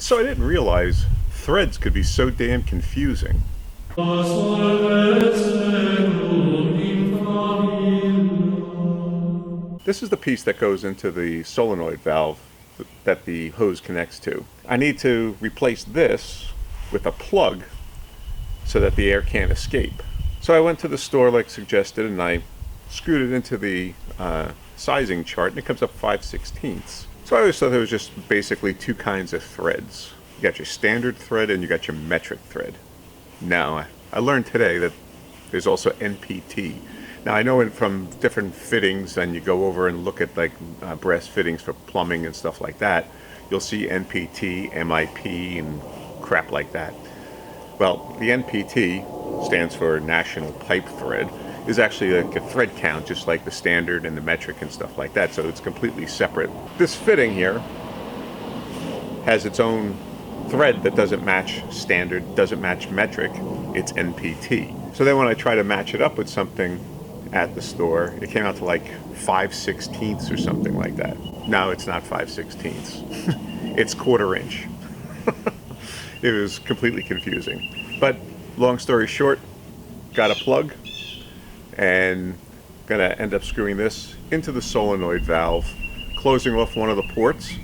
So I didn't realize threads could be so damn confusing. This is the piece that goes into the solenoid valve that the hose connects to. I need to replace this with a plug so that the air can't escape. So I went to the store like suggested and I screwed it into the sizing chart and it comes up 5/16. So I always thought there was just basically two kinds of threads. You got your standard thread and you got your metric thread. Now, I learned today that there's also NPT. Now I know from different fittings, and you go over and look at like brass fittings for plumbing and stuff like that, you'll see NPT, MIP, and crap like that. Well, the NPT stands for National Pipe Thread, is actually like a thread count, just like the standard and the metric and stuff like that, so it's completely separate. This fitting here has its own thread that doesn't match standard, doesn't match metric, it's NPT. So then when I try to match it up with something at the store, it came out to like 5/16 or something like that. No, it's not 5/16. It's 1/4 inch. It was completely confusing. But long story short, got a plug and gonna end up screwing this into the solenoid valve, closing off one of the ports,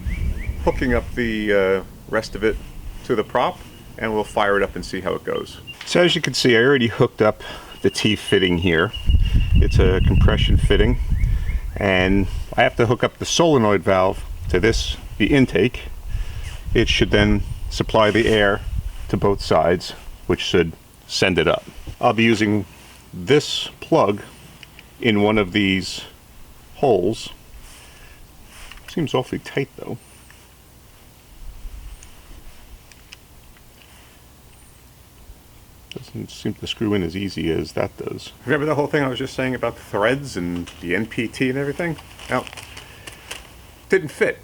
hooking up the rest of it to the prop, and we'll fire it up and see how it goes. So as you can see, I already hooked up the T fitting here. It's a compression fitting, and I have to hook up the solenoid valve to this, the intake. It should then supply the air to both sides, which should send it up. I'll be using this plug in one of these holes. Seems awfully tight though. Doesn't seem to screw in as easy as that does. Remember the whole thing I was just saying about the threads and the NPT and everything? Well, didn't fit.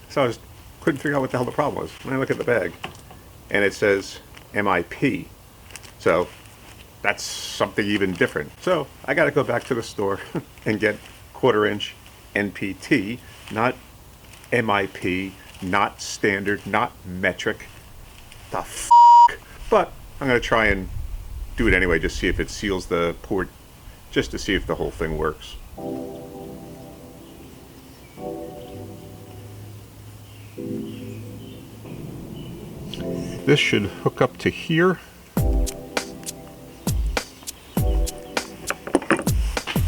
So I couldn't figure out what the hell the problem was. When I look at the bag, and it says MIP. So that's something even different. So I got to go back to the store and get 1/4 inch NPT, not MIP, not standard, not metric. The f***. But I'm going to try and do it anyway, just see if it seals the port, just to see if the whole thing works. This should hook up to here.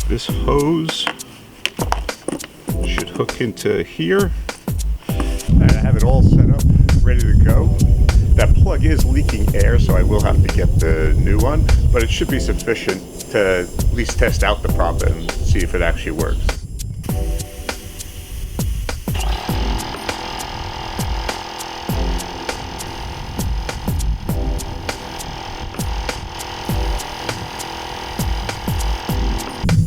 This hose should hook into here. And I have it all set up, ready to go. That plug is leaking air, so I will have to get the new one, but it should be sufficient to at least test out the prop and see if it actually works.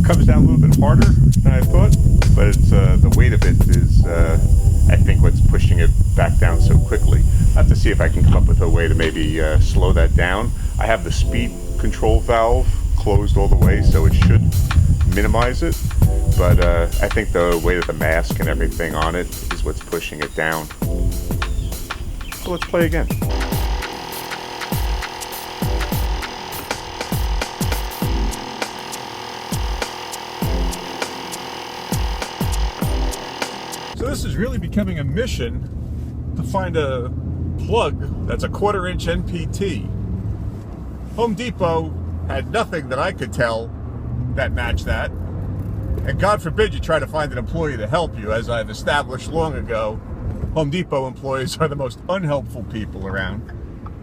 Comes down a little bit harder than I thought, but it's the weight of it is I think what's pushing it back down so quickly. I have to see if I can come up with a way to maybe slow that down. I have the speed control valve closed all the way, so it should minimize it, but I think the weight of the mask and everything on it is what's pushing it down. So let's play again. So this is really becoming a mission to find a plug that's a 1/4 inch NPT. Home Depot had nothing that I could tell that matched that. And God forbid you try to find an employee to help you. As I've established long ago, Home Depot employees are the most unhelpful people around.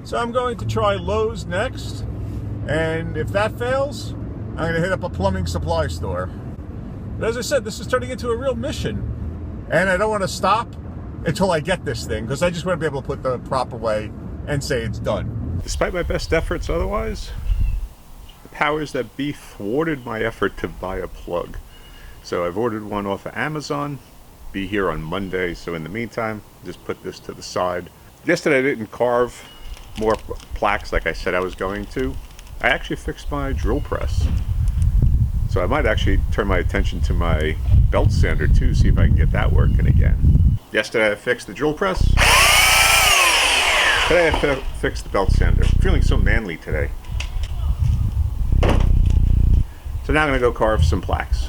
So I'm going to try Lowe's next. And if that fails, I'm going to hit up a plumbing supply store. But as I said, this is turning into a real mission. And I don't want to stop until I get this thing, because I just want to be able to put the proper way and say it's done. Despite my best efforts otherwise, the powers that be thwarted my effort to buy a plug. So I've ordered one off of Amazon, be here on Monday, so in the meantime, just put this to the side. Yesterday I didn't carve more plaques like I said I was going to. I actually fixed my drill press. So I might actually turn my attention to my belt sander too, see if I can get that working again. Yesterday I fixed the drill press. Today I fixed the belt sander. I'm feeling so manly today. So now I'm going to go carve some plaques.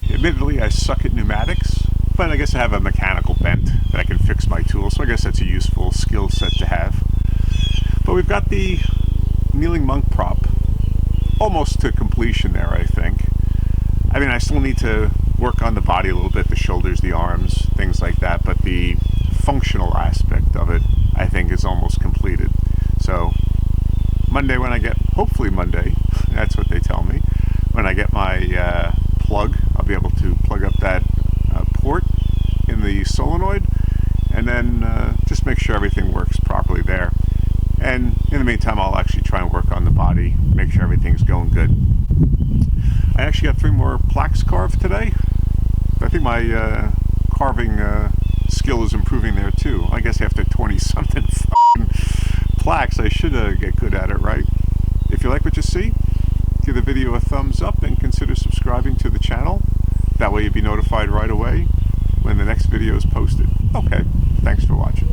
Admittedly, I suck at pneumatics, but I guess I have a mechanical bent that I can fix my tools, so I guess that's a useful skill set to have. But we've got the kneeling monk prop almost to completion there, I think. I mean, I still need to work on the body a little bit, the shoulders, the arms, things like that, but the functional aspect of it, I think, is almost completed. So Monday when I get, hopefully Monday, that's what they tell me, when I get my plug, I'll be able to plug up that port in the solenoid and then just make sure everything works properly there. And in the meantime, I'll actually try and work on the body, make sure everything's going good. I actually got 3 more plaques carved today. I think my carving skill is improving there too. I guess after 20-something plaques, I should get good at it, right? If you like what you see, give the video a thumbs up and consider subscribing to the channel. That way you'll be notified right away when the next video is posted. Okay, thanks for watching.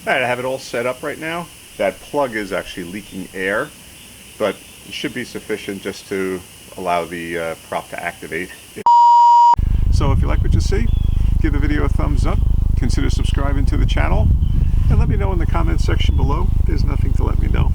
Alright, I have it all set up right now. That plug is actually leaking air, but it should be sufficient just to allow the prop to activate. So if you like what you see, give the video a thumbs up, consider subscribing to the channel, and let me know in the comments section below. There's nothing to let me know.